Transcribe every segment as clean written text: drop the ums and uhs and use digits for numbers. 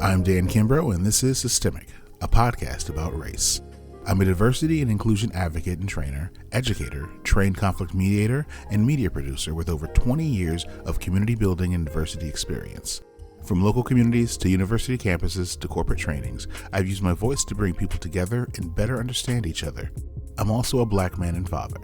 I'm Dan Kimbrough, and this is Systemic, a podcast about race. I'm a diversity and inclusion advocate and trainer, educator, trained conflict mediator, and media producer with over 20 years of community building and diversity experience. From local communities to university campuses to corporate trainings, I've used my voice to bring people together and better understand each other. I'm also a Black man and father.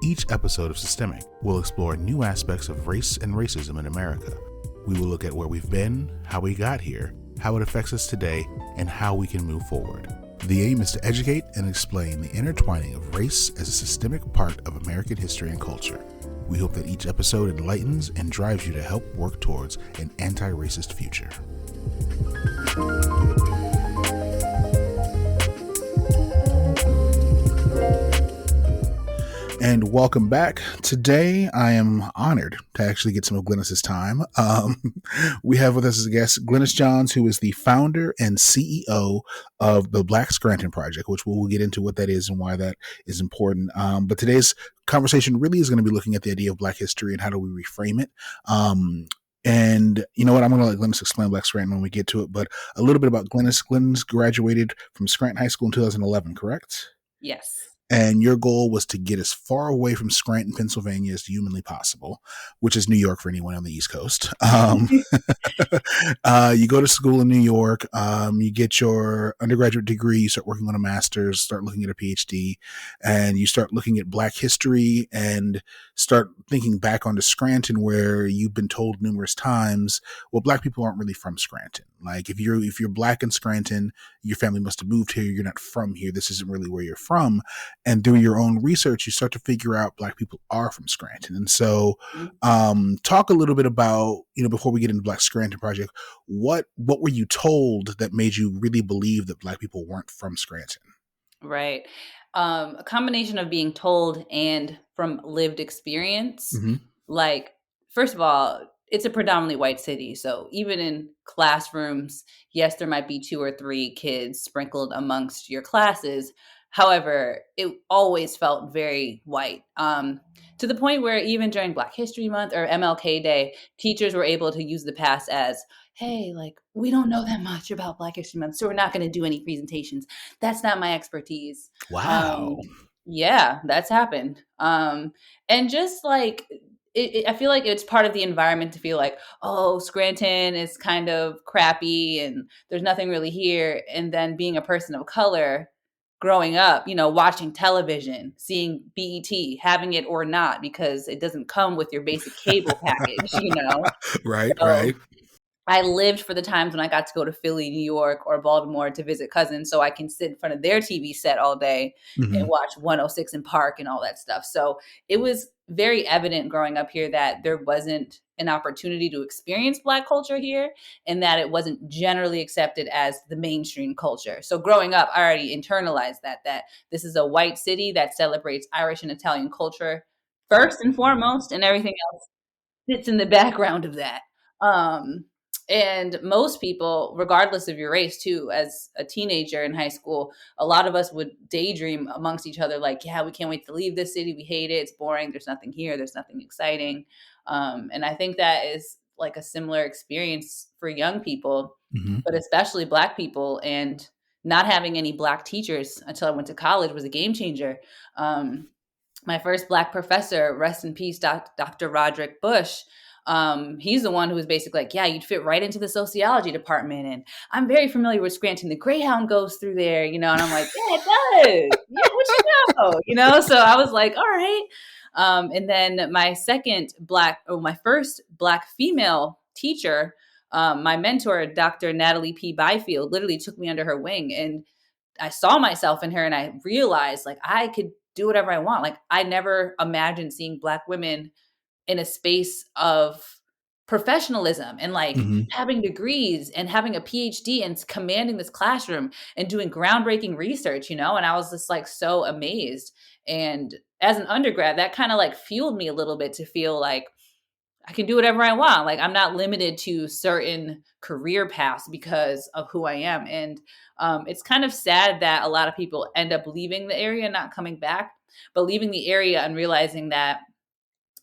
Each episode of Systemic will explore new aspects of race and racism in America. We will look at where we've been, how we got here, how it affects us today, and how we can move forward. The aim is to educate and explain the intertwining of race as a systemic part of American history and culture. We hope that each episode enlightens and drives you to help work towards an anti-racist future. And welcome back. Today, I am honored to actually get some of Glynis's time. We have with us as a guest Glynis Johns, who is the founder and CEO of the Black Scranton Project, which we'll get into what that is and why that is important. But today's conversation really is going to be looking at the idea of Black history and how do we reframe it. And you know what? I'm going to let Glynis explain Black Scranton when we get to it. But a little bit about Glynis. Glynis graduated from Scranton High School in 2011, correct? Yes. And your goal was to get as far away from Scranton, Pennsylvania as humanly possible, which is New York for anyone on the East Coast. You go to school in New York, you get your undergraduate degree, you start working on a master's, start looking at a PhD, and you start looking at Black history and start thinking back onto Scranton, where you've been told numerous times, well, Black people aren't really from Scranton. Like if you're Black in Scranton, your family must have moved here. You're not from here. This isn't really where you're from. And through your own research, you start to figure out Black people are from Scranton. And so talk a little bit about, before we get into Black Scranton Project, what were you told that made you really believe that Black people weren't from Scranton? Right. A combination of being told and from lived experience. Mm-hmm. Like, first of all, it's a predominantly white city. So even in classrooms, yes, there might be 2 or 3 kids sprinkled amongst your classes. However, it always felt very white, to the point where even during Black History Month or MLK Day, teachers were able to use the past as, hey, like, we don't know that much about Black History Month, so we're not going to do any presentations. That's not my expertise. Wow. Yeah, that's happened. And just like, I feel like it's part of the environment to feel like, oh, Scranton is kind of crappy and there's nothing really here. And then being a person of color, growing up, watching television, seeing BET, having it or not, because it doesn't come with your basic cable package, Right, So right. I lived for the times when I got to go to Philly, New York, or Baltimore to visit cousins, so I can sit in front of their TV set all day and watch 106 in Park and all that stuff. So it was very evident growing up here that there wasn't an opportunity to experience Black culture here, and that it wasn't generally accepted as the mainstream culture. So growing up, I already internalized that this is a white city that celebrates Irish and Italian culture first and foremost, and everything else sits in the background of that. And most people, regardless of your race too, as a teenager in high school, a lot of us would daydream amongst each other like, yeah, we can't wait to leave this city. We hate it. It's boring. There's nothing here. There's nothing exciting. And I think that is like a similar experience for young people, but especially Black people. And not having any Black teachers until I went to college was a game changer. My first Black professor, rest in peace, Dr. Roderick Bush, he's the one who was basically like, yeah, you'd fit right into the sociology department. And I'm very familiar with Scranton. The Greyhound goes through there, and I'm like, yeah, it does. Yeah, what you know? So I was like, all right. And then my first Black female teacher, my mentor, Dr. Natalie P. Byfield, literally took me under her wing. And I saw myself in her, and I realized like I could do whatever I want. Like I never imagined seeing Black women in a space of professionalism and like having degrees and having a PhD and commanding this classroom and doing groundbreaking research, and I was just like so amazed. And as an undergrad, that kind of like fueled me a little bit to feel like I can do whatever I want. Like I'm not limited to certain career paths because of who I am. And it's kind of sad that a lot of people end up leaving the area, not coming back, but leaving the area and realizing that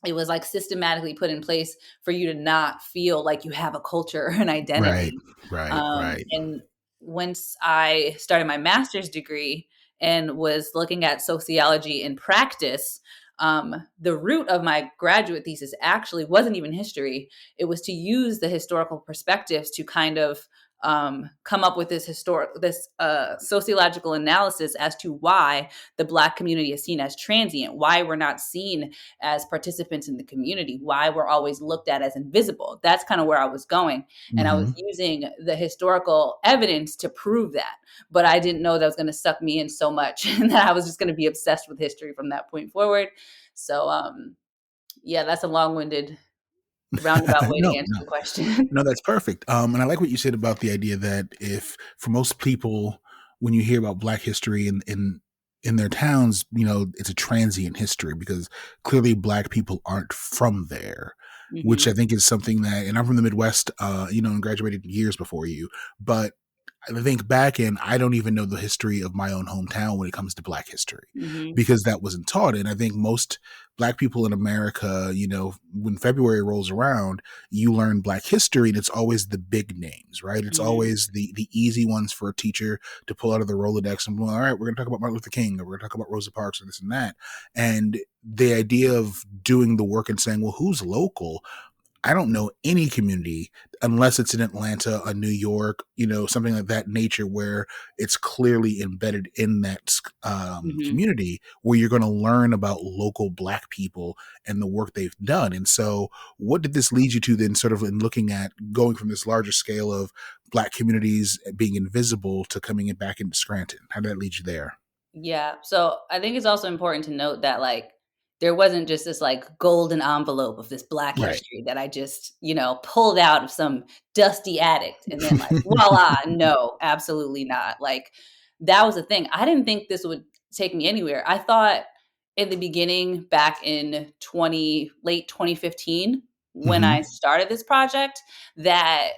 it was like systematically put in place for you to not feel like you have a culture or an Right. identity. Right. Right. And once I started my master's degree and was looking at sociology in practice, the root of my graduate thesis actually wasn't even history. It was to use the historical perspectives to kind of come up with this sociological analysis as to why the Black community is seen as transient, why we're not seen as participants in the community, why we're always looked at as invisible. That's kind of where I was going. And I was using the historical evidence to prove that. But I didn't know that was going to suck me in so much and that I was just going to be obsessed with history from that point forward. So, yeah, that's a long-winded, roundabout way to No, answer no. the question. No, that's perfect. And I like what you said about the idea that if for most people, when you hear about Black history in their towns, it's a transient history because clearly Black people aren't from there, which I think is something that, and I'm from the Midwest, and graduated years before you, but I think back and I don't even know the history of my own hometown when it comes to Black history because that wasn't taught. And I think most Black people in America, when February rolls around, you learn Black history and it's always the big names, right? It's always the easy ones for a teacher to pull out of the Rolodex and go, all right, we're going to talk about Martin Luther King or we're going to talk about Rosa Parks or this and that. And the idea of doing the work and saying, well, who's local? I don't know any community unless it's in Atlanta, a New York, something like that nature where it's clearly embedded in that community where you're going to learn about local Black people and the work they've done. And so what did this lead you to then sort of in looking at going from this larger scale of Black communities being invisible to coming back into Scranton? How did that lead you there? Yeah. So I think it's also important to note that there wasn't just this golden envelope of this Black Right. history that I just, pulled out of some dusty attic and then voila. No, absolutely not. That was the thing. I didn't think this would take me anywhere. I thought in the beginning, back in late 2015, when I started this project, that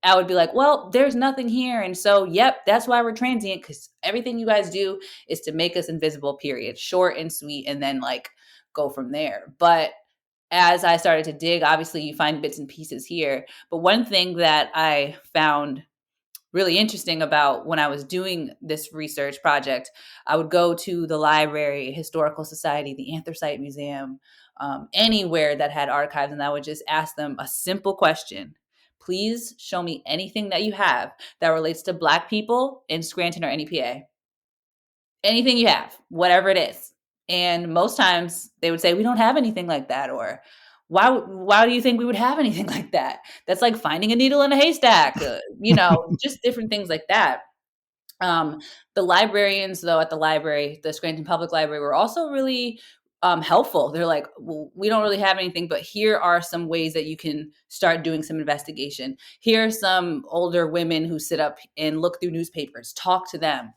I would be like, well, there's nothing here. And so, yep, that's why we're transient, because everything you guys do is to make us invisible, period. Short and sweet, and then go from there. But as I started to dig, obviously you find bits and pieces here. But one thing that I found really interesting about when I was doing this research project, I would go to the library, Historical Society, the Anthracite Museum, anywhere that had archives, and I would just ask them a simple question. Please show me anything that you have that relates to Black people in Scranton or NEPA. Anything you have, whatever it is. And most times they would say, we don't have anything like that. Or why do you think we would have anything like that? That's like finding a needle in a haystack, just different things like that. The librarians, though, at the Scranton Public Library, were also really helpful. They're like, well, we don't really have anything, but here are some ways that you can start doing some investigation. Here are some older women who sit up and look through newspapers, talk to them.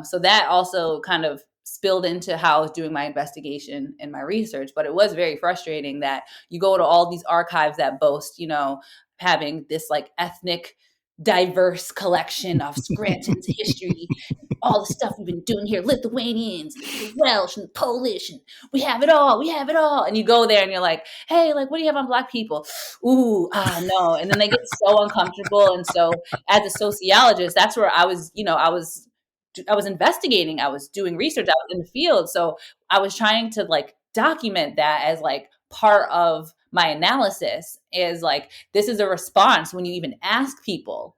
So that also kind of spilled into how I was doing my investigation and my research. But it was very frustrating that you go to all these archives that boast, having this ethnic diverse collection of Scranton's history, all the stuff we've been doing here, Lithuanians, and the Welsh, and the Polish, and we have it all. And you go there and you're like, hey, what do you have on Black people? Ooh, no. And then they get so uncomfortable. And so as a sociologist, that's where I was investigating, I was doing research, I was in the field. So I was trying to document that as part of my analysis is this is a response when you even ask people,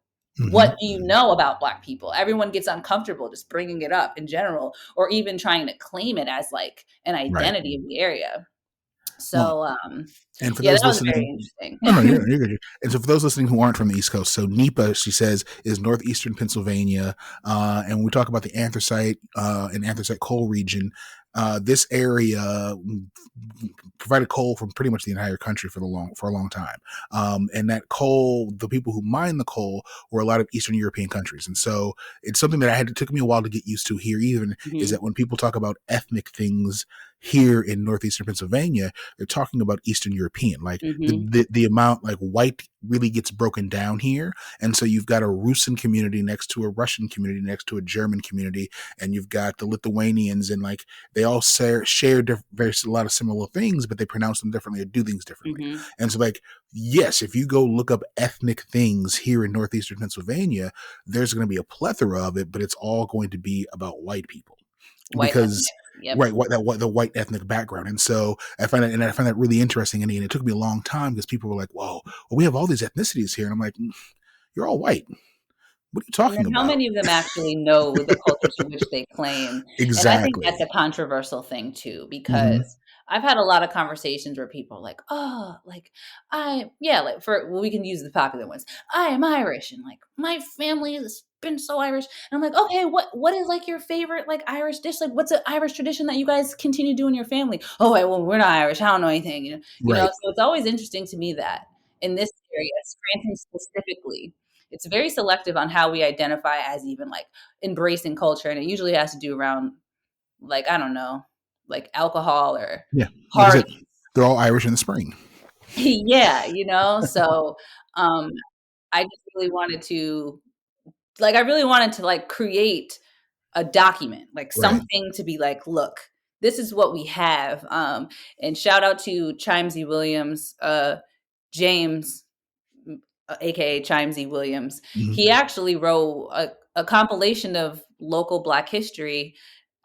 what do you know about Black people? Everyone gets uncomfortable just bringing it up in general, or even trying to claim it as an identity of the area. So, and for yeah, those that was listening, very interesting. no, you're good. And so for those listening who aren't from the East Coast, so NEPA, she says, is northeastern Pennsylvania. And when we talk about the anthracite and anthracite coal region, this area provided coal from pretty much the entire country for a long time. And that coal, the people who mine the coal were a lot of Eastern European countries. And so it's something that it took me a while to get used to here even, is that when people talk about ethnic things here in northeastern Pennsylvania, they're talking about Eastern European, the amount white really gets broken down here. And so you've got a Russian community next to a Russian community next to a German community, and you've got the Lithuanians, and like they all share a lot of similar things, but they pronounce them differently or do things differently. Mm-hmm. And so, like, yes, if you go look up ethnic things here in northeastern Pennsylvania, there's going to be a plethora of it, but it's all going to be about white people. White Because ethnic. Yep. right, the white ethnic background. And so I find that really interesting. And it took me a long time because people were like, whoa, well, we have all these ethnicities here. And I'm like, you're all white. What are you And talking then how about? many of them actually know the cultures to which they claim? And I think that's Exactly. a controversial thing too, Mm-hmm. because I've had a lot of conversations where people are like, oh, like we can use the popular ones. I am Irish, and like my family has been so Irish. And I'm like, okay, what is like your favorite like Irish dish? Like what's an Irish tradition that you guys continue to do in your family? Oh, well, we're not Irish. I don't know anything. Right. So it's always interesting to me that in this area, Scranton specifically, it's very selective on how we identify as even like embracing culture. And it usually has to do around like, I don't know, like alcohol or Yeah. Like I parties. said, they're all Irish in the spring. Yeah, so um I just really wanted to like create a document, like Right. something to be like, look, this is what we have. And shout out to Chimesy Williams, James, aka Chimesy Williams. Mm-hmm. He actually wrote a compilation of local Black history.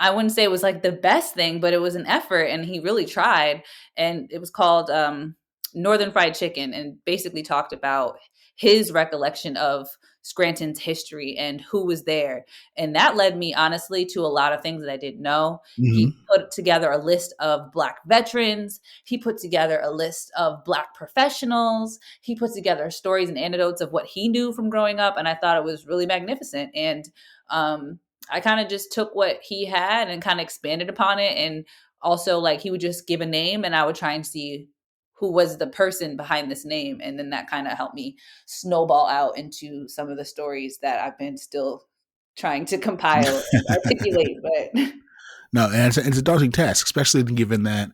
I wouldn't say it was like the best thing, but it was an effort, and he really tried. And it was called Northern Fried Chicken, and basically talked about his recollection of Scranton's history and who was there. And that led me, honestly, to a lot of things that I didn't know. He Mm-hmm. put together a list of Black veterans. He put together a list of Black professionals. He put together stories and anecdotes of what he knew from growing up. And I thought it was really magnificent. And I kind of just took what he had and kind of expanded upon it. And also, like, he would just give a name, and I would try and see who was the person behind this name. And then that kind of helped me snowball out into some of the stories that I've been still trying to compile and articulate. But No, and it's a daunting task, especially given that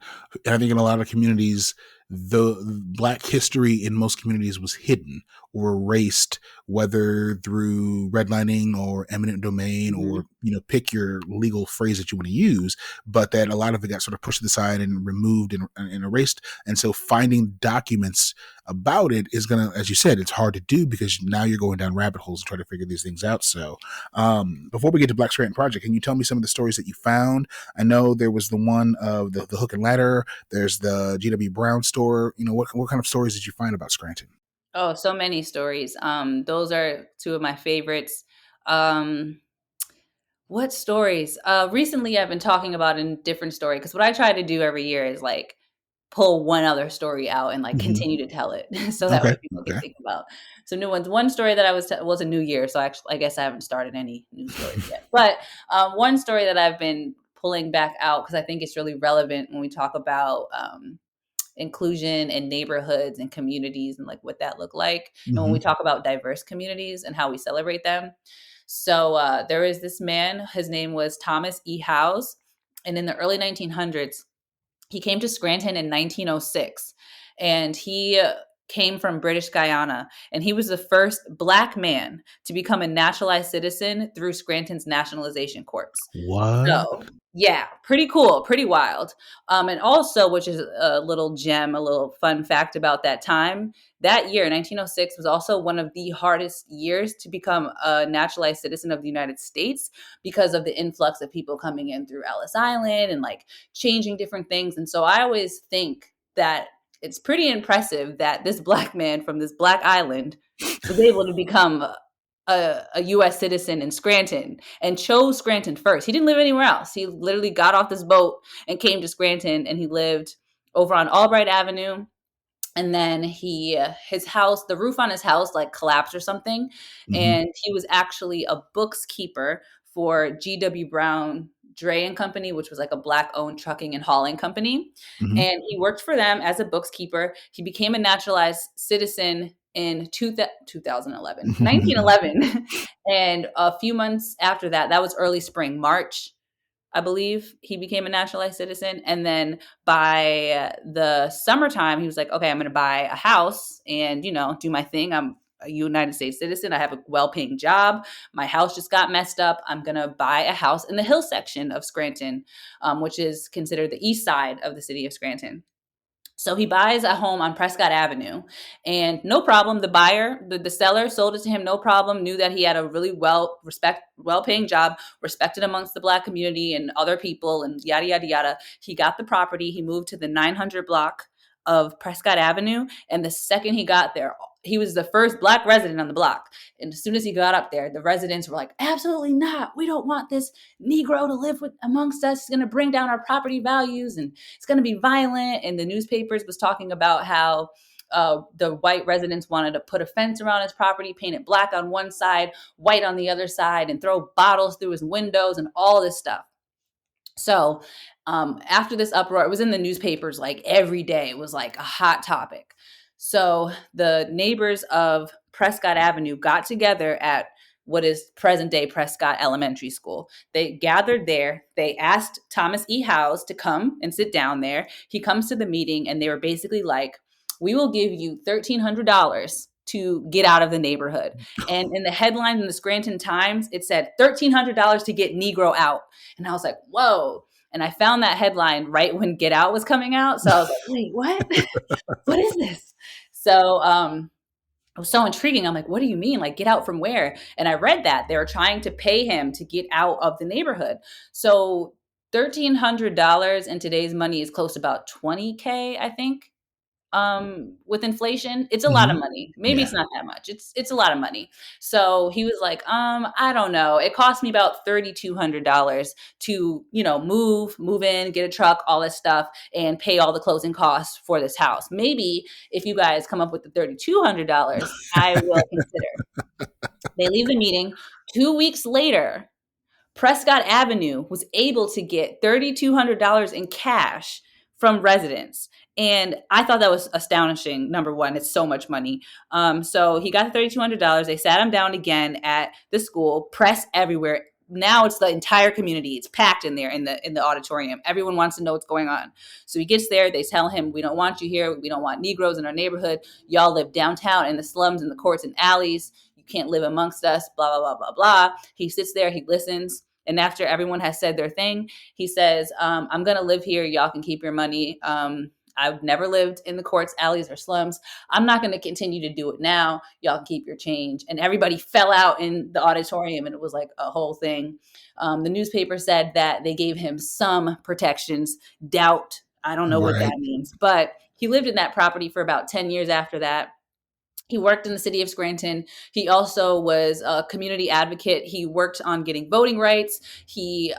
I think in a lot of communities, the Black history in most communities was hidden or erased, whether through redlining or eminent domain, mhm. or pick your legal phrase that you want to use, but that a lot of it got sort of pushed to the side and removed and erased. And so finding documents about it is gonna, as you said, it's hard to do because now you're going down rabbit holes and trying to figure these things out. So before we get to Black Scranton Project, can you tell me some of the stories that you found? I know there was the one of the hook and ladder. There's the G.W. Brown store. What kind of stories did you find about Scranton? Oh, so many stories. Those are two of my favorites. Um, what stories? Recently I've been talking about a different story, because what I try to do every year is like pull one other story out and like Mm-hmm. continue to tell it so that Okay. way people can Okay. think about some new ones. One story that I was a new year, so actually I guess I haven't started any new stories yet. But one story that I've been pulling back out because I think it's really relevant when we talk about inclusion in neighborhoods and communities and like what that look like, and when Mm-hmm. we talk about diverse communities and how we celebrate them. So there is this man, his name was Thomas E. Howes, and in the early 1900s he came to Scranton in 1906, and he came from British Guyana, and he was the first Black man to become a naturalized citizen through Scranton's nationalization corps. What? So, yeah, pretty cool, pretty wild. And also, which is a little gem, a little fun fact about that time, that year, 1906, was also one of the hardest years to become a naturalized citizen of the United States because of the influx of people coming in through Ellis Island and like changing different things. And so I always think that it's pretty impressive that this Black man from this Black island was able to become a U.S. citizen in Scranton and chose Scranton first. He didn't live anywhere else. He literally got off this boat and came to Scranton, and he lived over on Albright Avenue. And then his house, the roof on his house like collapsed or something. Mm-hmm. And he was actually a bookkeeper for G.W. Brown Dre and Company, which was like a Black owned trucking and hauling company. Mm-hmm. And he worked for them as a bookkeeper. He became a naturalized citizen in 2011, 1911. And a few months after that, that was early spring, March I believe he became a naturalized citizen. And then by the summertime, he was like, okay, I'm going to buy a house and, do my thing. I'm a United States citizen. I have a well-paying job. My house just got messed up. I'm going to buy a house in the hill section of Scranton, which is considered the east side of the city of Scranton. So he buys a home on Prescott Avenue, and no problem. The buyer, the seller, sold it to him, no problem. Knew that he had a really well-paying job, respected amongst the Black community and other people, and yada yada yada. He got the property. He moved to the 900 block of Prescott Avenue, and the second he got there, he was the first Black resident on the block. And as soon as he got up there, the residents were like, "Absolutely not! We don't want this Negro to live amongst us. He's going to bring down our property values, and it's going to be violent." And the newspapers was talking about how the white residents wanted to put a fence around his property, paint it Black on one side, white on the other side, and throw bottles through his windows and all this stuff. So after this uproar, it was in the newspapers like every day. It was like a hot topic. So the neighbors of Prescott Avenue got together at what is present day Prescott Elementary School. They gathered there. They asked Thomas E. Howes to come and sit down there. He comes to the meeting, and they were basically like, "We will give you $1,300 to get out of the neighborhood." And in the headline in the Scranton Times, it said $1,300 to get Negro out. And I was like, whoa. And I found that headline right when Get Out was coming out. So I was like, wait, what? What is this? So it was so intriguing. I'm like, what do you mean? Like, get out from where? And I read that they were trying to pay him to get out of the neighborhood. So $1,300 in today's money is close to about $20K, I think. With inflation, it's a lot of money. Maybe it's not that much. It's a lot of money. So he was like, I don't know. It cost me about $3,200 to, move in, get a truck, all this stuff, and pay all the closing costs for this house. Maybe if you guys come up with the $3,200, I will consider. They leave the meeting. 2 weeks later, Prescott Avenue was able to get $3,200 in cash from residents. And I thought that was astonishing. Number one, it's so much money. So he got the $3,200. They sat him down again at the school, press everywhere. Now it's the entire community. It's packed in there in the auditorium. Everyone wants to know what's going on. So he gets there. They tell him, "We don't want you here. We don't want Negroes in our neighborhood. Y'all live downtown in the slums, in the courts and alleys. You can't live amongst us, blah, blah, blah, blah, blah." He sits there. He listens. And after everyone has said their thing, he says, "I'm going to live here. Y'all can keep your money. I've never lived in the courts, alleys, or slums. I'm not going to continue to do it now. Y'all can keep your change." And everybody fell out in the auditorium, and it was like a whole thing. The newspaper said that they gave him some protections. Doubt. I don't know what that means. But he lived in that property for about 10 years after that. He worked in the city of Scranton. He also was a community advocate. He worked on getting voting rights. He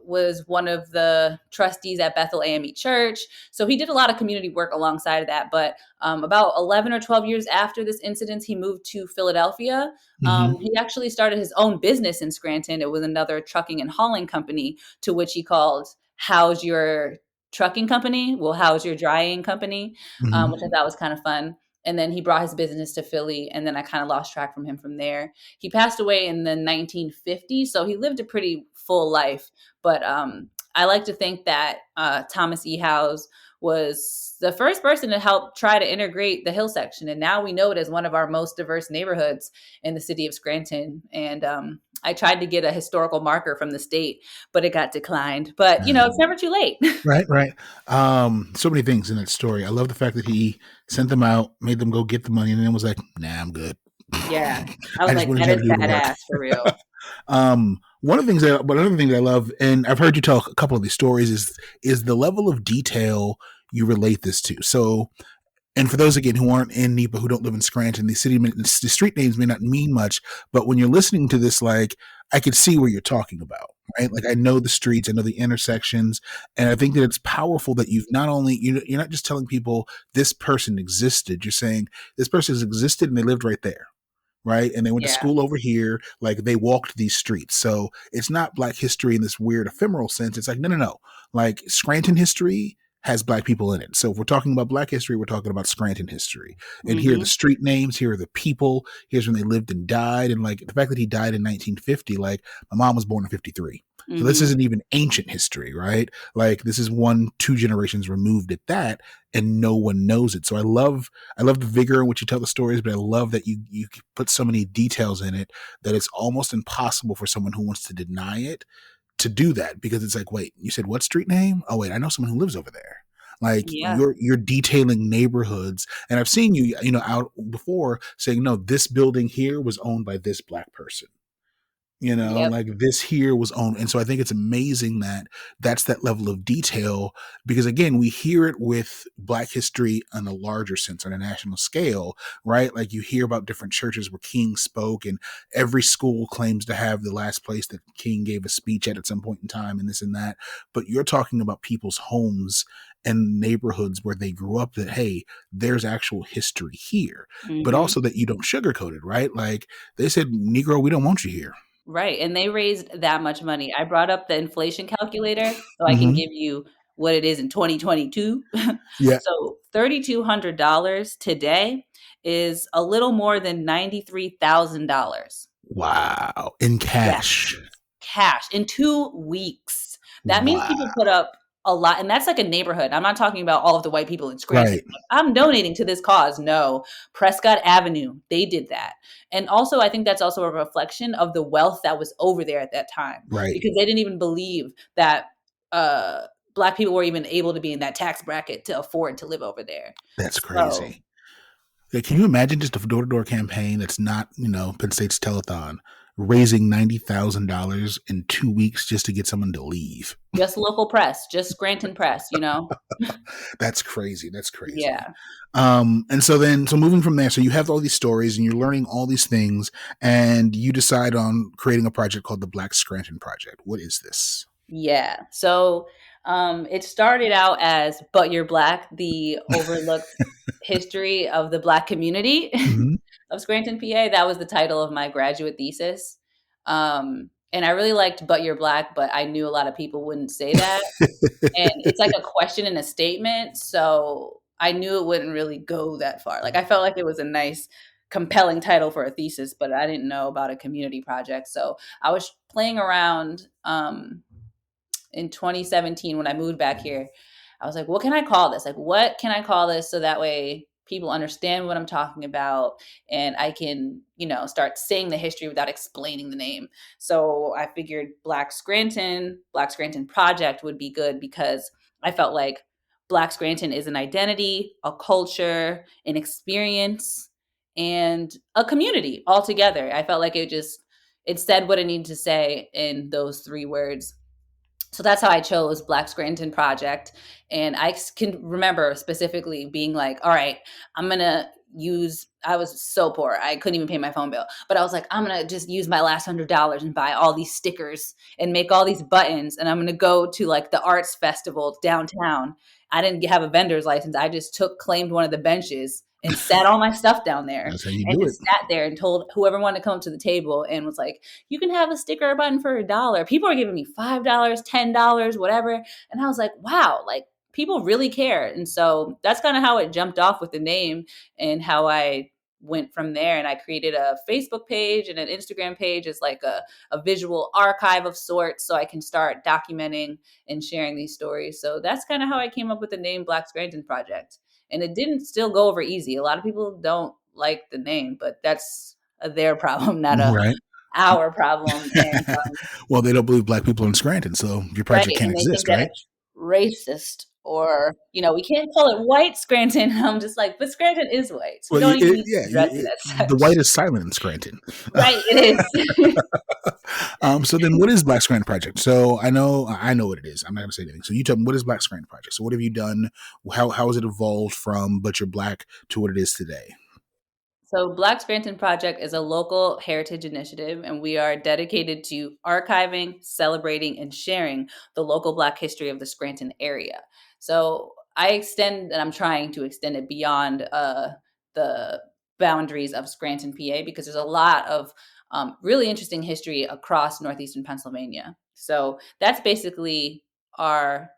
was one of the trustees at Bethel AME Church. So he did a lot of community work alongside of that. But about 11 or 12 years after this incident, he moved to Philadelphia. He actually started his own business in Scranton. It was another trucking and hauling company, to which he called "How's Your Trucking Company?" Well, "How's Your Drying Company?" Which I thought was kind of fun. And then he brought his business to Philly, and then I kind of lost track from him from there. He passed away in the 1950s, so he lived a pretty full life. But I like to think that Thomas E. Howes was the first person to help try to integrate the Hill section. And now we know it as one of our most diverse neighborhoods in the city of Scranton. And I tried to get a historical marker from the state, but it got declined. But, it's never too late. Right. So many things in that story. I love the fact that he sent them out, made them go get the money, and then was like, "Nah, I'm good." Yeah. I was like, that is badass for real. Another thing that I love, and I've heard you tell a couple of these stories, is the level of detail you relate this to. So, and for those, again, who aren't in NEPA, who don't live in Scranton, the street names may not mean much, but when you're listening to this, like, I could see where you're talking about, right? Like, I know the streets, I know the intersections, and I think that it's powerful that you're not just telling people this person existed, you're saying this person has existed and they lived right there. Right. And they went to school over here, like they walked these streets. So it's not Black history in this weird ephemeral sense. It's like, no. Like Scranton history has Black people in it. So if we're talking about Black history, we're talking about Scranton history. And here are the street names, here are the people, here's when they lived and died. And like the fact that he died in 1950, like my mom was born in 53. So this Mm-hmm. isn't even ancient history, right? Like this is 2 generations removed at that, and no one knows it. So I love the vigor in which you tell the stories, but I love that you put so many details in it that it's almost impossible for someone who wants to deny it to do that, because it's like, wait, you said what street name? Oh wait, I know someone who lives over there. Like Yeah. you're detailing neighborhoods, and I've seen you know out before saying, no, this building here was owned by this Black person, you know, Yep. like this here was owned. And so I think it's amazing that that's that level of detail, because again, we hear it with Black history on a larger sense, on a national scale, right? Like you hear about different churches where King spoke, and every school claims to have the last place that King gave a speech at some point in time, and this and that. But you're talking about people's homes and neighborhoods where they grew up, that hey, there's actual history here, but Mm-hmm. also that you don't sugarcoat it, right? Like they said, Negro, we don't want you here. Right. And they raised that much money. I brought up the inflation calculator so I can Mm-hmm. give you what it is in 2022. Yeah. So $3,200 today is a little more than $93,000. Wow. In Yeah. cash. Cash in 2 weeks. That means Wow. people put up a lot, and that's like a neighborhood. I'm not talking about all of the white people in Scranton. Right. Like, I'm donating to this cause. No, Prescott Avenue, they did that. And also, I think that's also a reflection of the wealth that was over there at that time, Right. because they didn't even believe that Black people were even able to be in that tax bracket to afford to live over there. That's So crazy. Yeah, can you imagine just a door to door campaign that's not, you know, Penn State's telethon, raising $90,000 in 2 weeks just to get someone to leave? just local press, just Scranton press, you know? That's crazy. That's crazy. Yeah. And so then, so moving from there, so you have all these stories and you're learning all these things, and you decide on creating a project called the Black Scranton Project. What is this? Yeah. So it started out as But You're Black, the overlooked history of the Black community Hmm. of Scranton, PA. That was the title of my graduate thesis. And I really liked But You're Black, but I knew a lot of people wouldn't say that. And it's like a question and a statement. So I knew it wouldn't really go that far. Like I felt like it was a nice, compelling title for a thesis, but I didn't know about a community project. So I was playing around. In 2017 when I moved back here, I was like, what can I call this? Like, what can I call this so that way people understand what I'm talking about and I can, you know, start saying the history without explaining the name. So I figured Black Scranton Project would be good because I felt like Black Scranton is an identity, a culture, an experience, and a community altogether. I felt like it said what it needed to say in those 3 words. So that's how I chose Black Scranton Project. And I can remember specifically being like, all right, I'm going to I was so poor. I couldn't even pay my phone bill. But I was like, I'm going to just use my last $100 and buy all these stickers and make all these buttons. And I'm going to go to like the arts festival downtown. I didn't have a vendor's license. I just claimed one of the benches and sat all my stuff down there That's how you and do it. just sat there and told whoever wanted to come up to the table and was like, you can have a sticker or button for $1. People are giving me $5, $10, whatever. And I was like, wow, like people really care. And so that's kind of how it jumped off with the name and how I went from there. And I created a Facebook page and an Instagram page as like a visual archive of sorts so I can start documenting and sharing these stories. So that's kind of how I came up with the name Black Scranton Project. And it didn't still go over easy. A lot of people don't like the name, but that's their problem, not Right. our problem. And Well, they don't believe Black people are in Scranton, so your right, project can't and they think exist, that right? it's racist or, you know, we can't call it white Scranton. I'm just like, but Scranton is white. So we Well, don't even need to yeah, address it as the white such. is silent in Scranton. Right, it is. So then, what is Black Scranton Project? So I know what it is. I'm not going to say anything. So you tell me, what is Black Scranton Project? So what have you done? How has it evolved from But You're Black to what it is today? So, Black Scranton Project is a local heritage initiative, and we are dedicated to archiving, celebrating, and sharing the local Black history of the Scranton area. So, and I'm trying to extend it beyond the boundaries of Scranton, PA, because there's a lot of really interesting history across northeastern Pennsylvania. So, that's basically our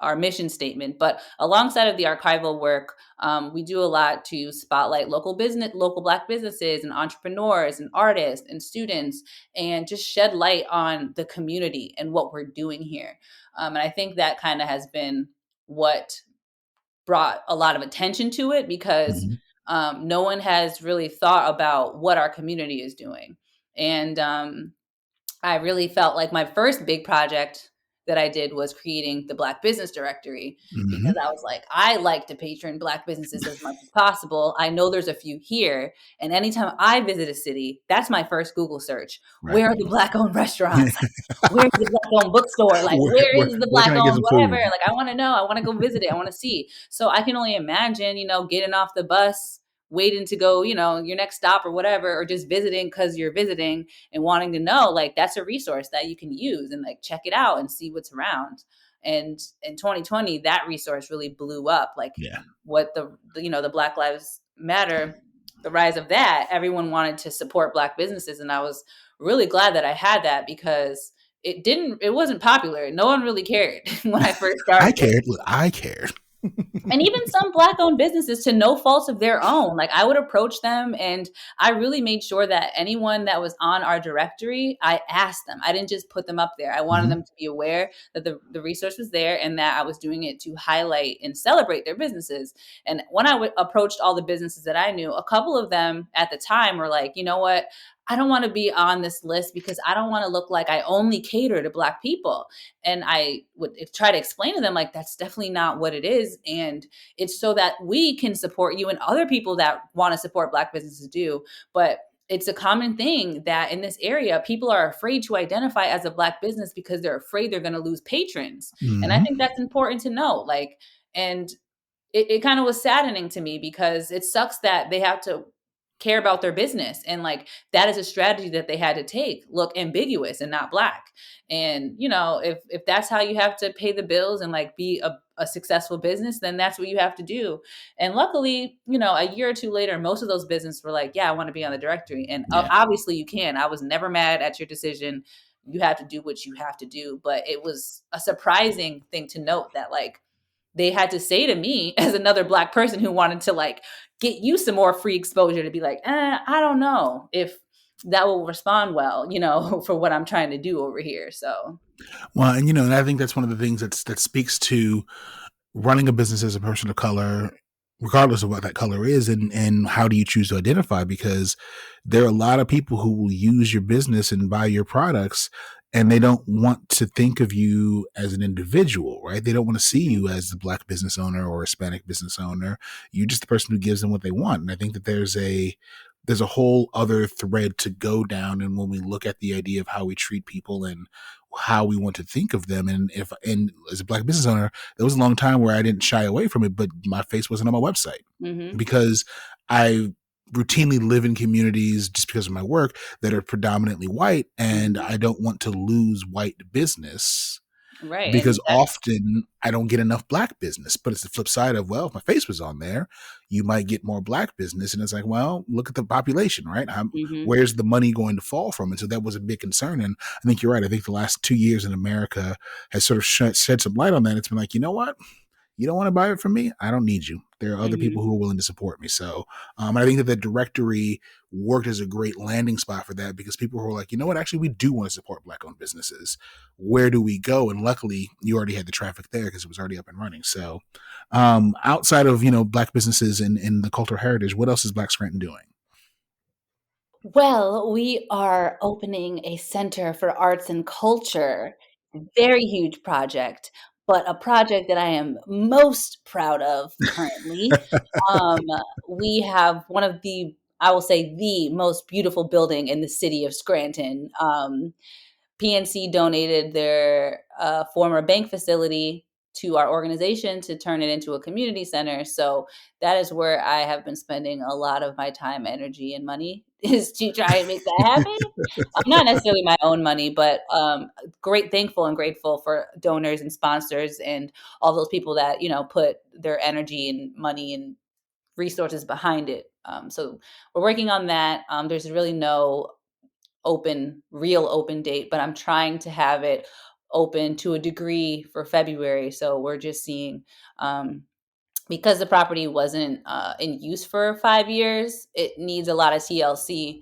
our mission statement. But alongside of the archival work, we do a lot to spotlight local Black businesses and entrepreneurs and artists and students, and just shed light on the community and what we're doing here. And I think that kind of has been what brought a lot of attention to it, because Mm-hmm. no one has really thought about what our community is doing. And I really felt like my first big project that I did was creating the Black Business Directory, because Mm-hmm. I was like, I like to patron Black businesses as much as possible. I know there's a few here. And anytime I visit a city, that's my first Google search. Right. Where are the Black owned restaurants? Where's the Black owned bookstore? Like, where is the Where Black can I get owned some whatever? food? Like, I want to know. I want to go visit it. I want to see. So I can only imagine, getting off the bus, waiting to go, your next stop or whatever, or just visiting because you're visiting and wanting to know, like, that's a resource that you can use and like check it out and see what's around. And in 2020, that resource really blew up. Like, Yeah. what the Black Lives Matter, the rise of that, everyone wanted to support Black businesses. And I was really glad that I had that, because it wasn't popular. No one really cared when I first I started it. cared. Look, I cared. And even some Black owned businesses, to no fault of their own, like, I would approach them, and I really made sure that anyone that was on our directory, I asked them. I didn't just put them up there. I wanted Mm-hmm. them to be aware that the resource was there, and that I was doing it to highlight and celebrate their businesses. And when I approached all the businesses that I knew, a couple of them at the time were like, you know what? I don't want to be on this list because I don't want to look like I only cater to Black people. And I would try to explain to them, like, that's definitely not what it is. And it's so that we can support you and other people that want to support Black businesses do. But it's a common thing that in this area, people are afraid to identify as a Black business because they're afraid they're going to lose patrons. And I Mm-hmm. think that's important to know. Like, and it kind of was saddening to me, because it sucks that they have to care about their business, and like, that is a strategy that they had to take, look ambiguous and not Black. And if that's how you have to pay the bills and like be a successful business, then that's what you have to do. And luckily, a year or two later, most of those businesses were like, yeah, I want to be on the directory. And Yeah. obviously you can. I was never mad at your decision. You have to do what you have to do. But it was a surprising thing to note that, like, they had to say to me, as another Black person who wanted to like get you some more free exposure, to be like, I don't know if that will respond well, for what I'm trying to do over here. So, Well, and I think that's one of the things that speaks to running a business as a person of color, regardless of what that color is, and how do you choose to identify? Because there are a lot of people who will use your business and buy your products, and they don't want to think of you as an individual, right? They don't want to see mhm, you as the Black business owner or Hispanic business owner. You're just the person who gives them what they want. And I think that there's a whole other thread to go down. And when we look at the idea of how we treat people and how we want to think of them, and as a Black business owner, there was a long time where I didn't shy away from it, but my face wasn't on my website mhm, because I routinely live in communities just because of my work that are predominantly white, and mhm. I don't want to lose white business Right. because And that's often I don't get enough Black business. But it's the flip side of, well, if my face was on there, you might get more Black business. And it's like, well, look at the population, right? mhm, Where's the money going to fall from? And so that was a big concern. And I think you're right. I think the last 2 years in America has sort of shed some light on that. It's been like, you know what? You don't want to buy it from me? I don't need you. There are other mhm. people who are willing to support me. So I think that the directory worked as a great landing spot for that, because people who are like, you know what, actually, we do want to support Black owned businesses. Where do we go? And luckily, you already had the traffic there because it was already up and running. So outside of, Black businesses and the cultural heritage, what else is Black Scranton doing? Well, we are opening a center for arts and culture. Very huge project, but a project that I am most proud of currently. Um, we have one of the, I will say, the most beautiful building in the city of Scranton. PNC donated their former bank facility to our organization to turn it into a community center. So that is where I have been spending a lot of my time, energy, and money, is to try and make that happen. Not necessarily my own money, but great, thankful and grateful for donors and sponsors and all those people that put their energy and money and resources behind it. So we're working on that. There's really no real open date, but I'm trying to have it open to a degree for February. So we're just seeing, because the property wasn't in use for 5 years, it needs a lot of TLC.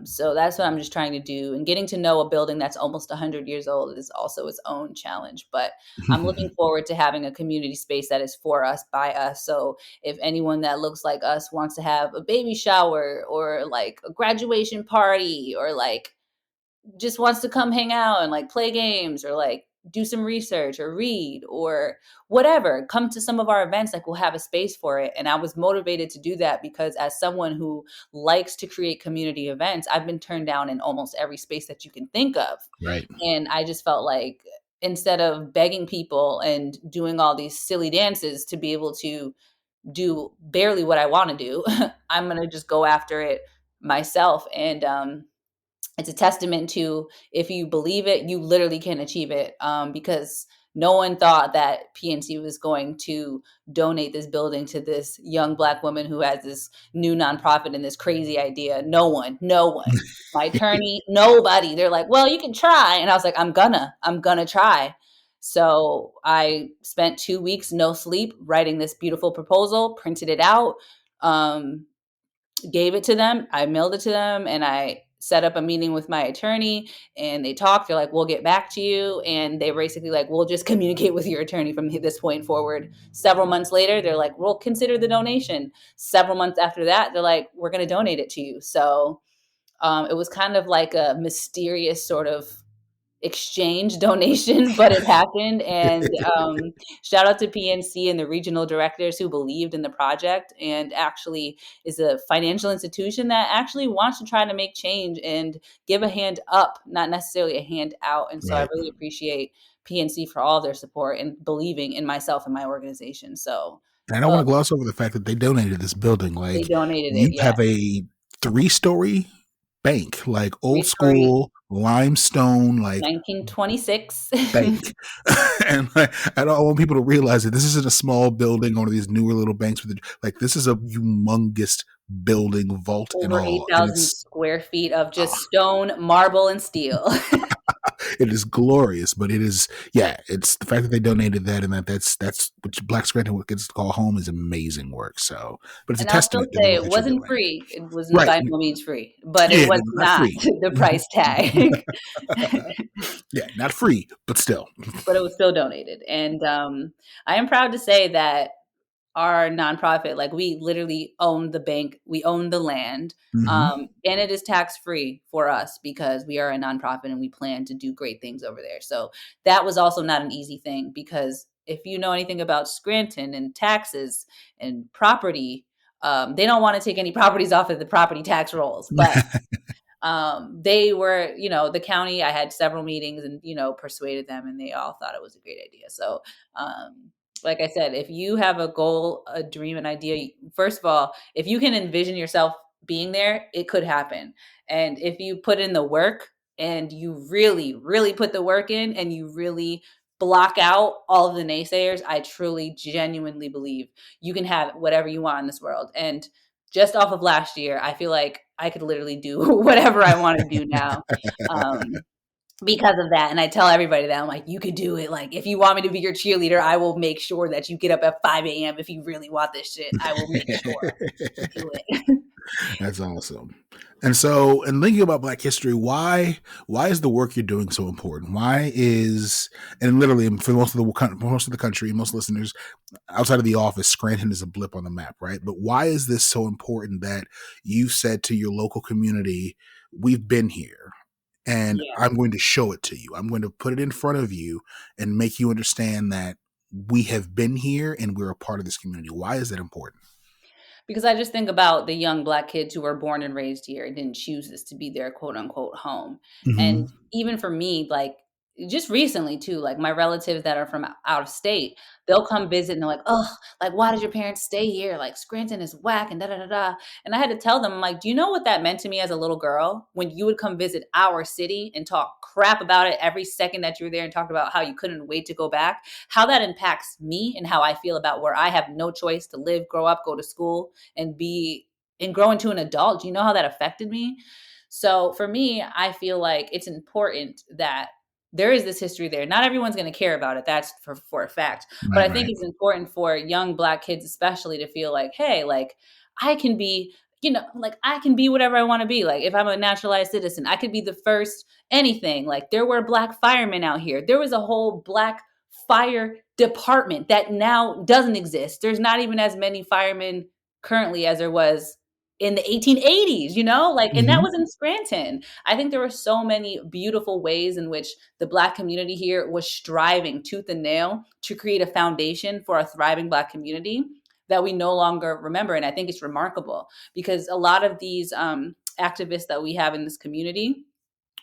So that's what I'm just trying to do. And getting to know a building that's almost 100 years old is also its own challenge. But I'm looking forward to having a community space that is for us, by us. So if anyone that looks like us wants to have a baby shower or like a graduation party, or like just wants to come hang out and like play games, or like do some research or read or whatever, come to some of our events, like we'll have a space for it. And I was motivated to do that because as someone who likes to create community events, I've been turned down in almost every space that you can think of. Right. And I just felt like instead of begging people and doing all these silly dances to be able to do barely what I want to do, I'm going to just go after it myself. And it's a testament to, if you believe it, you literally can achieve it. Because no one thought that PNC was going to donate this building to this young Black woman who has this new nonprofit and this crazy idea. No one, no one. My attorney, nobody. They're like, well, you can try. And I was like, I'm gonna try. So I spent 2 weeks, no sleep, writing this beautiful proposal, printed it out, gave it to them. I mailed it to them, and I set up a meeting with my attorney, and they talked. They're like, we'll get back to you. And they basically like, we'll just communicate with your attorney from this point forward. Several months later, they're like, we'll consider the donation. Several months after that, they're like, we're going to donate it to you. So it was kind of like a mysterious sort of exchange donation, but it happened. And shout out to PNC and the regional directors who believed in the project, and actually is a financial institution that actually wants to try to make change and give a hand up, not necessarily a hand out. And so I Right. really appreciate PNC for all their support and believing in myself and my organization. So And I don't want to gloss over the fact that they donated this building. they Like, donated it. you Yeah. have a 3-story bank, like old 3 story, school limestone, like 1926. bank. And like, I don't want people to realize that this isn't a small building, one of these newer little banks with like, this is a humongous building, vault and Over all. And 8,000 it's square feet of just stone, marble, and steel. it is glorious, but it is, yeah, it's the fact that they donated that, and that's what Black Scranton gets to call home, is amazing work. So, but it's a And I'll still testament to the say work it that you're wasn't doing. free. It was Right. by no means free, but it Yeah, was not not free. the price tag. Yeah, not free, but still. But it was still donated. And I am proud to say that our nonprofit, like we literally own the bank, we own the land, Hmm. and it is tax free for us because we are a nonprofit and we plan to do great things over there. So that was also not an easy thing, because if you know anything about Scranton and taxes and property, they don't want to take any properties off of the property tax rolls. But they were, the county, I had several meetings and, persuaded them, and they all thought it was a great idea. So, like I said, if you have a goal, a dream, an idea, first of all, if you can envision yourself being there, it could happen. And if you put in the work and you really, really put the work in and you really block out all of the naysayers, I truly, genuinely believe you can have whatever you want in this world. And just off of last year, I feel like I could literally do whatever I want to do now. Um, because of that. And I tell everybody that I'm like, you could do it. Like, if you want me to be your cheerleader, I will make sure that you get up at 5 a.m. If you really want this shit, I will make sure to do it. That's awesome. And so, in thinking about Black history, why is the work you're doing so important? Why is, and literally for most of the country, most listeners outside of the office, Scranton is a blip on the map, right? But why is this so important that you said to your local community, we've been here, and Yeah. I'm going to show it to you. I'm going to put it in front of you and make you understand that we have been here and we're a part of this community. Why is that important? Because I just think about the young Black kids who were born and raised here and didn't choose this to be their quote unquote home. And Mm-hmm. even for me, like just recently too, like my relatives that are from out of state, they'll come visit and they're like, oh, like, why did your parents stay here? Like, Scranton is whack and da da da da. And I had to tell them, I'm like, do you know what that meant to me as a little girl when you would come visit our city and talk crap about it every second that you were there and talked about how you couldn't wait to go back? How that impacts me and how I feel about where I have no choice to live, grow up, go to school, and grow into an adult. Do you know how that affected me? So for me, I feel like it's important that there is this history there. Not everyone's going to care about it. That's for a fact. But Right, I think right. it's important for young Black kids, especially, to feel like, hey, like I can be, like I can be whatever I want to be. Like if I'm a naturalized citizen, I could be the first anything. Like there were Black firemen out here. There was a whole Black fire department that now doesn't exist. There's not even as many firemen currently as there was in the 1880s, like, and that Hmm. was in Scranton. I think there were so many beautiful ways in which the Black community here was striving tooth and nail to create a foundation for a thriving Black community that we no longer remember. And I think it's remarkable because a lot of these activists that we have in this community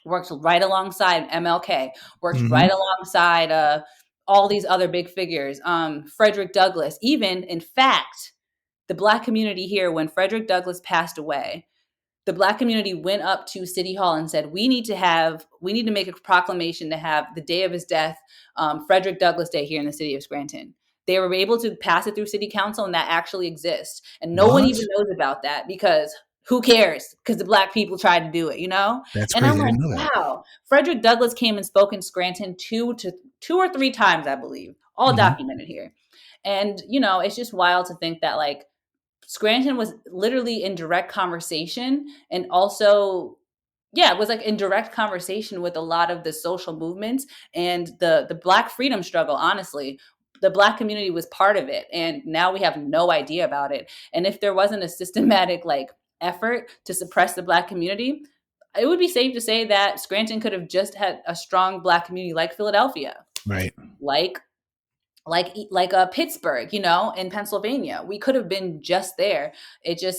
worked right alongside MLK, worked Hmm. right alongside all these other big figures, Frederick Douglass. Even, in fact, the Black community here, when Frederick Douglass passed away, the Black community went up to City Hall and said, we need to make a proclamation to have the day of his death, Frederick Douglass Day, here in the city of Scranton. They were able to pass it through city council, and that actually exists. And no one What? even knows about that because who cares? Because the Black people tried to do it, That's And I'm crazy. I like, didn't know that. wow. Frederick Douglass came and spoke in Scranton two or three times, I believe, all Hmm. documented here. And, it's just wild to think that, like, Scranton was literally in direct conversation, and also, yeah, it was like in direct conversation with a lot of the social movements and the Black freedom struggle. Honestly, the Black community was part of it, and now we have no idea about it. And if there wasn't a systematic like effort to suppress the Black community, it would be safe to say that Scranton could have just had a strong Black community like Philadelphia, Right. like Pittsburgh, in Pennsylvania. We could have been just there.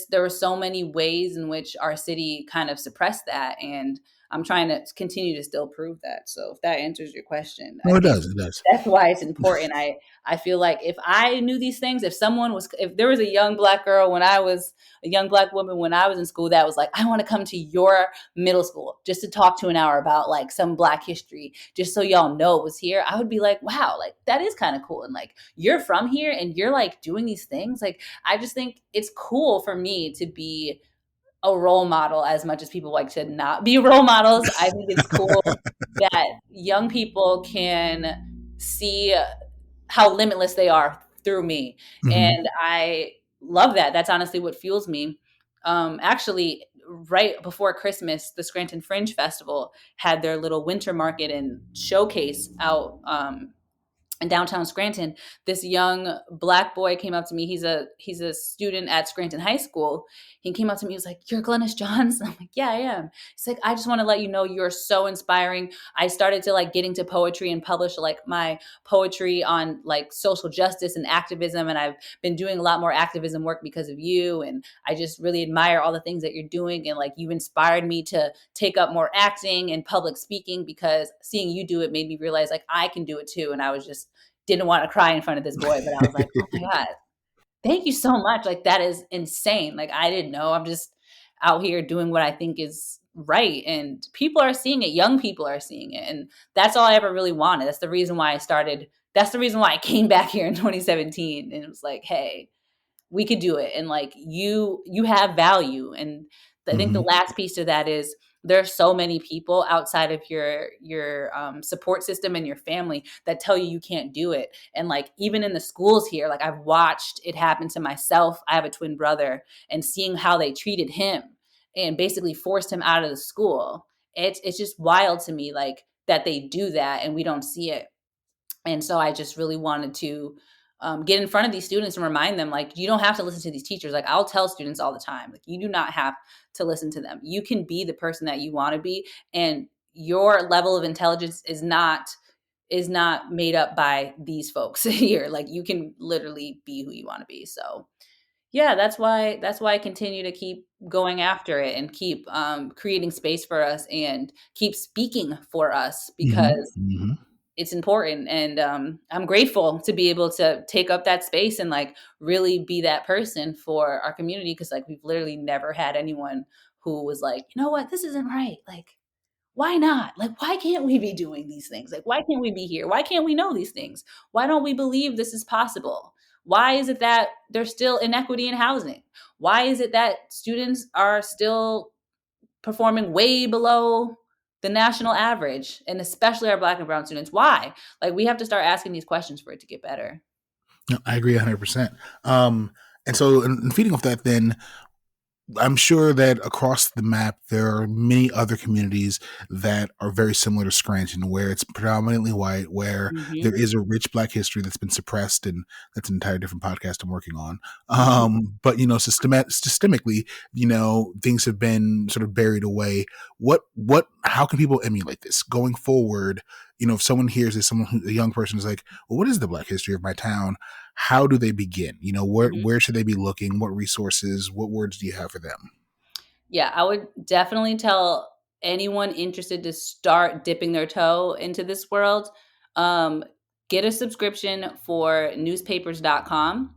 There were so many ways in which our city kind of suppressed that, and I'm trying to continue to still prove that. So if that answers your question, I No, it think does. It does. that's why it's important. I feel like if I knew these things, if there was a young Black girl when I was a young Black woman when I was in school that was like, I want to come to your middle school just to talk to an hour about like some Black history, just so y'all know it was here, I would be like, wow, like that is kind of cool. And like, you're from here and you're like doing these things. Like, I just think it's cool for me to be a role model as much as people like to not be role models. I think it's cool that young people can see how limitless they are through me. Hmm. And I love that. That's honestly what fuels me. Actually, right before Christmas, the Scranton Fringe Festival had their little winter market and showcase out in downtown Scranton. This young Black boy came up to me. He's a student at Scranton High School. He came up to me. He was like, "You're Glynis Johns?" I'm like, "Yeah, I am." He's like, "I just want to let you know you're so inspiring. I started to like get into poetry and publish like my poetry on like social justice and activism, and I've been doing a lot more activism work because of you. And I just really admire all the things that you're doing. And like you inspired me to take up more acting and public speaking because seeing you do it made me realize like I can do it too." And I was just didn't want to cry in front of this boy, but I was like, oh my God, thank you so much. Like that is insane. Like I didn't know. I'm just out here doing what I think is right. And people are seeing it. Young people are seeing it. And that's all I ever really wanted. That's the reason why I started. That's the reason why I came back here in 2017. And it was like, hey, we could do it. And like you have value. And I think the Hmm. last piece to that is there are so many people outside of your support system and your family that tell you can't do it. And like even in the schools here, like I've watched it happen to myself. I have a twin brother, and seeing how they treated him and basically forced him out of the school. It's just wild to me, like that they do that and we don't see it. And so I just really wanted to get in front of these students and remind them, like, you don't have to listen to these teachers. Like, I'll tell students all the time, like, you do not have to listen to them. You can be the person that you want to be. And your level of intelligence is not made up by these folks here. Like, you can literally be who you want to be. So yeah, that's why I continue to keep going after it and keep creating space for us and keep speaking for us Hmm. because Hmm. it's important. And I'm grateful to be able to take up that space and like really be that person for our community, because like we've literally never had anyone who was like, you know what, this isn't right. Like, why not? Like, why can't we be doing these things? Like, why can't we be here? Why can't we know these things? Why don't we believe this is possible? Why is it that there's still inequity in housing? Why is it that students are still performing way below the national average, and especially our Black and brown students. Why? Like, we have to start asking these questions for it to get better. No, I agree 100%. And so, in feeding off that, then I'm sure that across the map, there are many other communities that are very similar to Scranton, where it's predominantly white, where there Mm-hmm. is a rich Black history that's been suppressed, and that's an entire different podcast I'm working on. Mm-hmm. But systemically, things have been sort of buried away. How can people emulate this going forward? If someone hears this, a young person is like, well, what is the Black history of my town? How do they begin? Where should they be looking? What resources? What words do you have for them? Yeah, I would definitely tell anyone interested to start dipping their toe into this world. Um, get a subscription for newspapers.com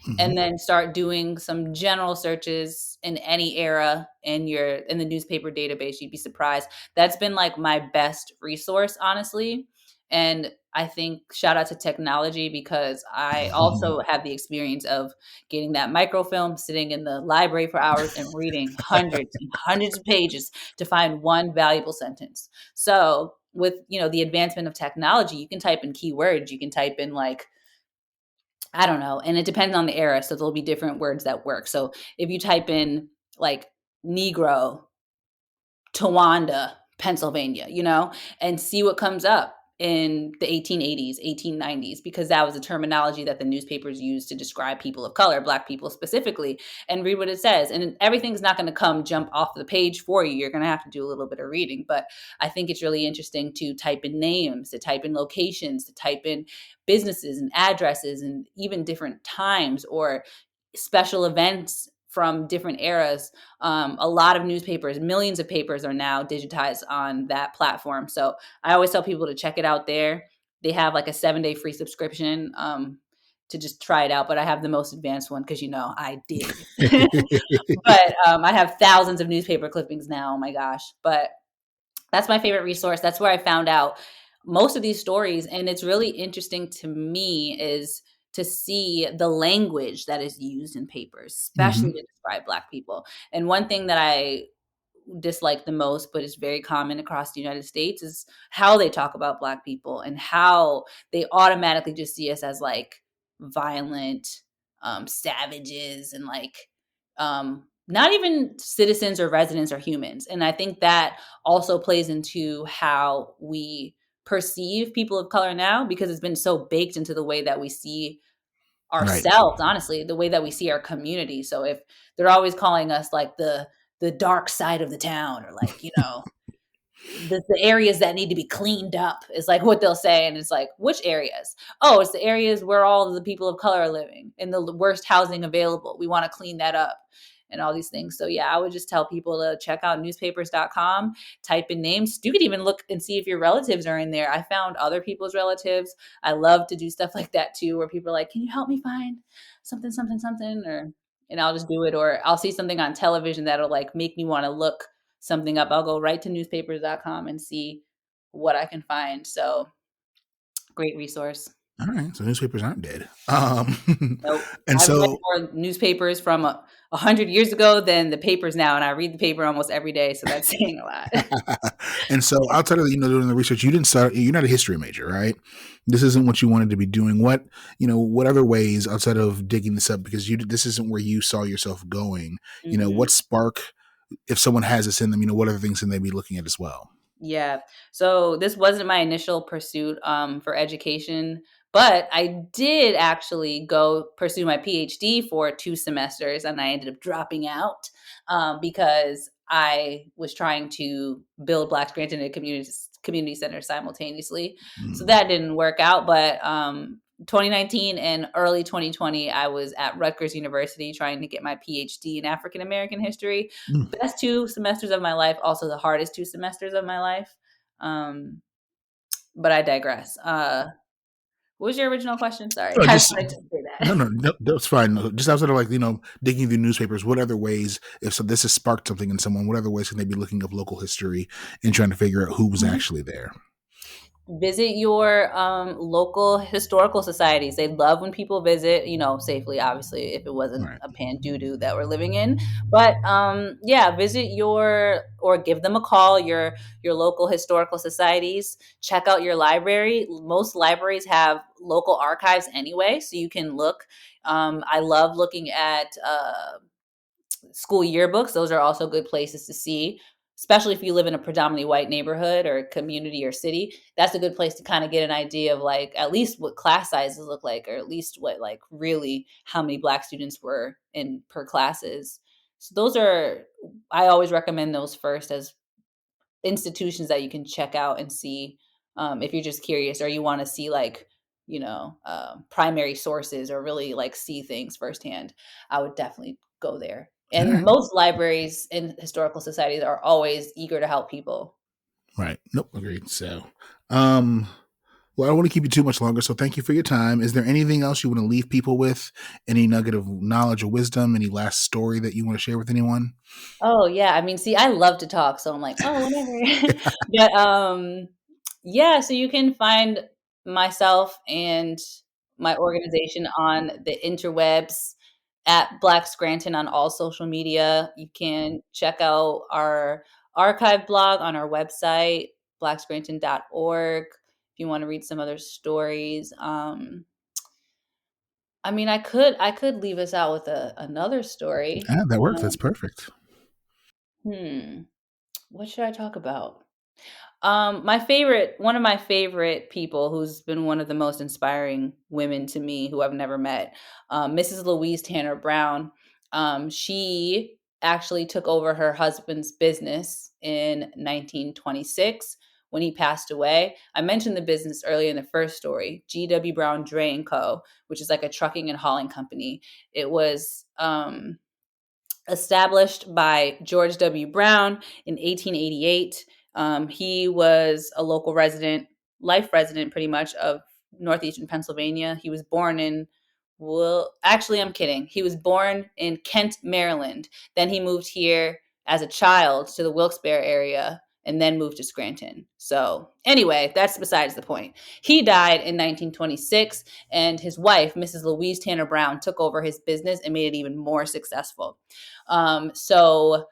Mm-hmm. and then start doing some general searches in any era in the newspaper database. You'd be surprised. That's been like my best resource, honestly. And I think shout out to technology, because I also have the experience of getting that microfilm, sitting in the library for hours and reading hundreds and hundreds of pages to find one valuable sentence. So with, the advancement of technology, you can type in keywords, you can type in like, I don't know. And it depends on the era. So there'll be different words that work. So if you type in like Negro, Towanda, Pennsylvania, and see what comes up in the 1880s, 1890s, because that was a terminology that the newspapers used to describe people of color, Black people specifically, and read what it says. And everything's not going to come jump off the page for you. You're going to have to do a little bit of reading. But I think it's really interesting to type in names, to type in locations, to type in businesses and addresses, and even different times or special events from different eras. A lot of newspapers, millions of papers are now digitized on that platform. So I always tell people to check it out there. They have like a 7-day free subscription to just try it out. But I have the most advanced one because, I dig. But I have thousands of newspaper clippings now. Oh my gosh. But that's my favorite resource. That's where I found out most of these stories. And it's really interesting to me is to see the language that is used in papers, especially Mm-hmm. to describe Black people. And one thing that I dislike the most, but is very common across the United States, is how they talk about Black people and how they automatically just see us as like violent, savages, and like not even citizens or residents or humans. And I think that also plays into how we perceive people of color now, because it's been so baked into the way that we see Right. ourselves, honestly, the way that we see our community. So if they're always calling us like the dark side of the town, or like, the areas that need to be cleaned up is like what they'll say. And it's like, which areas? Oh, it's the areas where all of the people of color are living in the worst housing available. We want to clean that up and all these things. So yeah, I would just tell people to check out newspapers.com, type in names. You could even look and see if your relatives are in there. I found other people's relatives. I love to do stuff like that too, where people are like, can you help me find something, something, something? And I'll just do it. Or I'll see something on television that'll like make me want to look something up. I'll go right to newspapers.com and see what I can find. So great resource. All right. So newspapers aren't dead. Nope. And I've read so, more newspapers from 100 years ago than the papers now, and I read the paper almost every day, so that's saying a lot. and so outside of doing the research, you're not a history major, right? This isn't what you wanted to be doing. What other ways outside of digging this up, because this isn't where you saw yourself going, Mhm. what spark, if someone has this in them, what other things can they be looking at as well? Yeah. So this wasn't my initial pursuit for education, but I did actually go pursue my PhD for 2 semesters, and I ended up dropping out because I was trying to build Black Scranton and community center simultaneously. So Mm. that didn't work out. But 2019 and early 2020, I was at Rutgers University trying to get my PhD in African American history. Mm. Best 2 semesters of my life, also the hardest 2 semesters of my life. Um, but I digress. What was your original question? Sorry. No, I just just wanted to say no, that. no, no, that's fine. No, just outside of digging through newspapers, what other ways, if so, this has sparked something in someone, what other ways can they be looking up local history and trying to figure out who was Mhm. actually there? Visit your local historical societies. They love when people visit, safely, obviously, if it wasn't Right. a pan-doo-doo that we're living in. But yeah, visit or give them a call, your local historical societies. Check out your library. Most libraries have local archives anyway, so you can look. I love looking at school yearbooks. Those are also good places to see, especially if you live in a predominantly white neighborhood or community or city. That's a good place to kind of get an idea of like at least what class sizes look like, or at least what like really how many Black students were in per classes. So those are, I always recommend those first as institutions that you can check out and see, if you're just curious or you want to see like primary sources or really like see things firsthand. I would definitely go there, All and right. most libraries and historical societies are always eager to help people. Right. Nope. Agreed. So, um, well, I don't want to keep you too much longer. So thank you for your time. Is there anything else you want to leave people with? Any nugget of knowledge or wisdom? Any last story that you want to share with anyone? Oh yeah, I mean, see, I love to talk, so I'm like, oh, whatever. But yeah, so you can find myself and my organization on the interwebs at Black Scranton on all social media. You can check out our archive blog on our website, blackscranton.org, if you want to read some other stories. I mean, I could leave us out with another story. Ah, that works. That's Um, perfect. hmm. What should I talk about? One of my favorite people who's been one of the most inspiring women to me who I've never met, Mrs. Louise Tanner Brown. She actually took over her husband's business in 1926 when he passed away. I mentioned the business earlier in the first story, G.W. Brown Dre and Co., which is like a trucking and hauling company. It was established by George W. Brown in 1888. He was a local resident, life resident pretty much, of northeastern Pennsylvania. He was born in, well, actually, I'm kidding. He was born in Kent, Maryland. Then he moved here as a child to the Wilkes-Barre area and then moved to Scranton. So, anyway, that's besides the point. He died in 1926, and his wife, Mrs. Louise Tanner Brown, took over his business and made it even more successful. So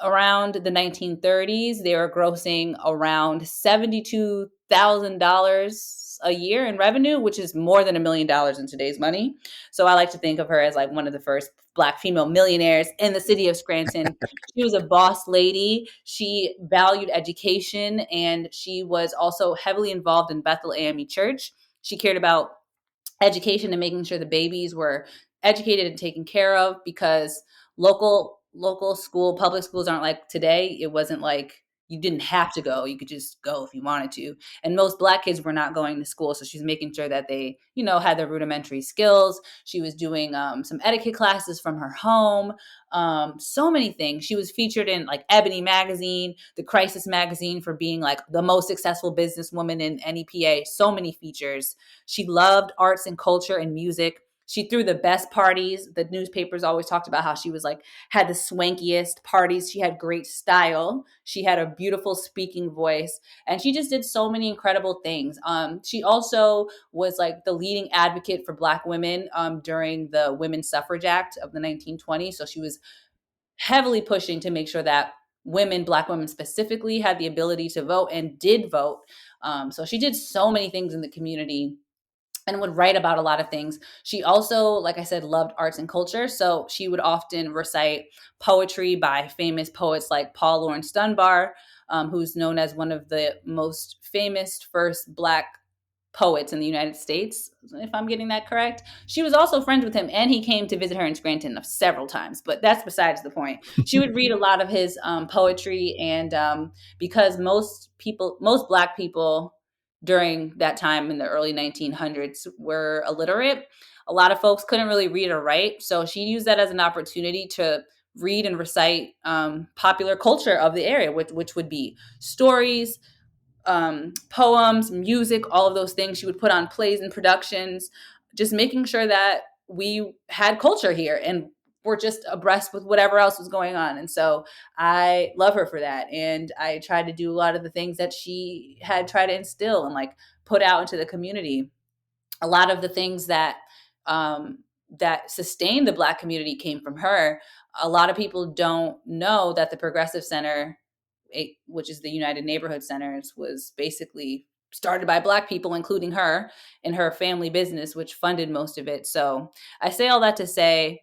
around the 1930s, they were grossing around $72,000 a year in revenue, which is more than $1 million in today's money. So I like to think of her as like one of the first Black female millionaires in the city of Scranton. She was a boss lady. She valued education, and she was also heavily involved in Bethel AME Church. She cared about education and making sure the babies were educated and taken care of, because local school public schools aren't like today. It wasn't like you didn't have to go, you could just go if you wanted to, and most Black kids were not going to school, so she's making sure that they had their rudimentary skills. She was doing some etiquette classes from her home, so many things. She was featured in like Ebony magazine, the Crisis magazine, for being like the most successful businesswoman in NEPA. So many features. She loved arts and culture and music. She threw the best parties. The newspapers always talked about how she was like, had the swankiest parties. She had great style. She had a beautiful speaking voice. And she just did so many incredible things. She also was like the leading advocate for Black women during the Women's Suffrage Act of the 1920s. So she was heavily pushing to make sure that women, Black women specifically, had the ability to vote and did vote. So she did so many things in the community and would write about a lot of things. She also, like I said, loved arts and culture. So she would often recite poetry by famous poets like Paul Laurence Dunbar, who's known as one of the most famous first Black poets in the United States, if I'm getting that correct. She was also friends with him, and he came to visit her in Scranton several times, but that's besides the point. She would read a lot of his poetry, and because most Black people during that time in the early 1900s were illiterate, a lot of folks couldn't really read or write, so she used that as an opportunity to read and recite popular culture of the area, which would be stories, poems, music, all of those things. She would put on plays and productions, just making sure that we had culture here. And were just abreast with whatever else was going on. And so I love her for that. And I tried to do a lot of the things that she had tried to instill and like put out into the community. A lot of the things that that sustained the Black community came from her. A lot of people don't know that the Progressive Center, which is the United Neighborhood Centers, was basically started by Black people, including her and her family business, which funded most of it. So I say all that to say,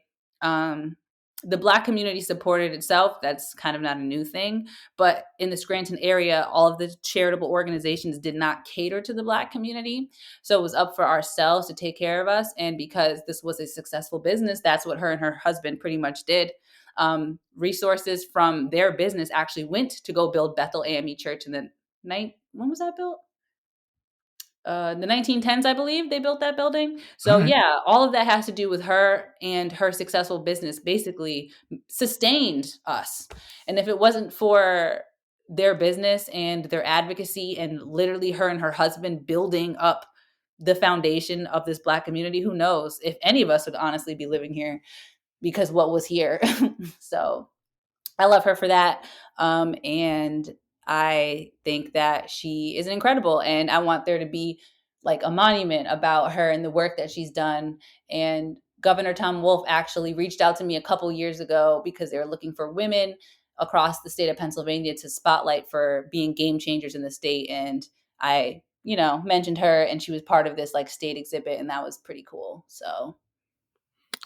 the Black community supported itself. That's kind of not a new thing. But in the Scranton area, all of the charitable organizations did not cater to the Black community. So it was up for ourselves to take care of us. And because this was a successful business, that's what her and her husband pretty much did. Resources from their business actually went to go build Bethel AME Church in the night. When was that built? The 1910s, I believe they built that building. So yeah, all of that has to do with her, and her successful business basically sustained us. And if it wasn't for their business and their advocacy and literally her and her husband building up the foundation of this Black community, who knows if any of us would honestly be living here, because what was here. So I love her for that. And I think that she is incredible, and I want there to be like a monument about her and the work that she's done. And Governor Tom Wolf actually reached out to me a couple years ago because they were looking for women across the state of Pennsylvania to spotlight for being game changers in the state. And I, mentioned her, and she was part of this like state exhibit, and that was pretty cool. So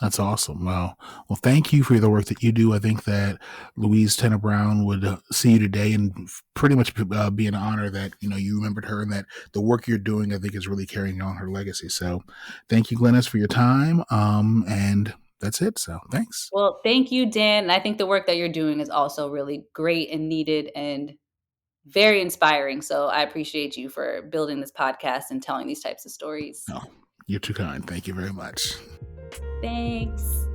that's awesome. Well, thank you for the work that you do. I think that Louise Tanner Brown would see you today and pretty much be an honor that, you remembered her, and that the work you're doing, I think, is really carrying on her legacy. So thank you, Glynis, for your time. And that's it. So thanks. Well, thank you, Dan. And I think the work that you're doing is also really great and needed and very inspiring. So I appreciate you for building this podcast and telling these types of stories. Oh, you're too kind. Thank you very much. Thanks.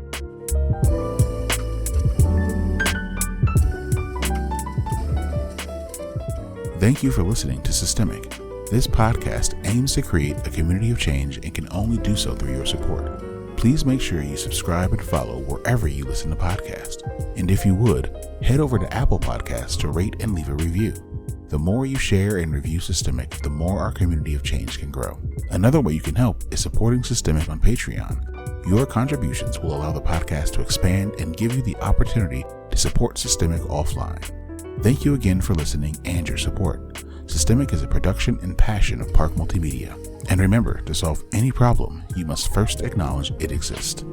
Thank you for listening to Systemic. This podcast aims to create a community of change and can only do so through your support. Please make sure you subscribe and follow wherever you listen to podcasts. And if you would, head over to Apple Podcasts to rate and leave a review. The more you share and review Systemic, the more our community of change can grow. Another way you can help is supporting Systemic on Patreon. Your contributions will allow the podcast to expand and give you the opportunity to support Systemic offline. Thank you again for listening and your support. Systemic is a production and passion of Park Multimedia. And remember, to solve any problem, you must first acknowledge it exists.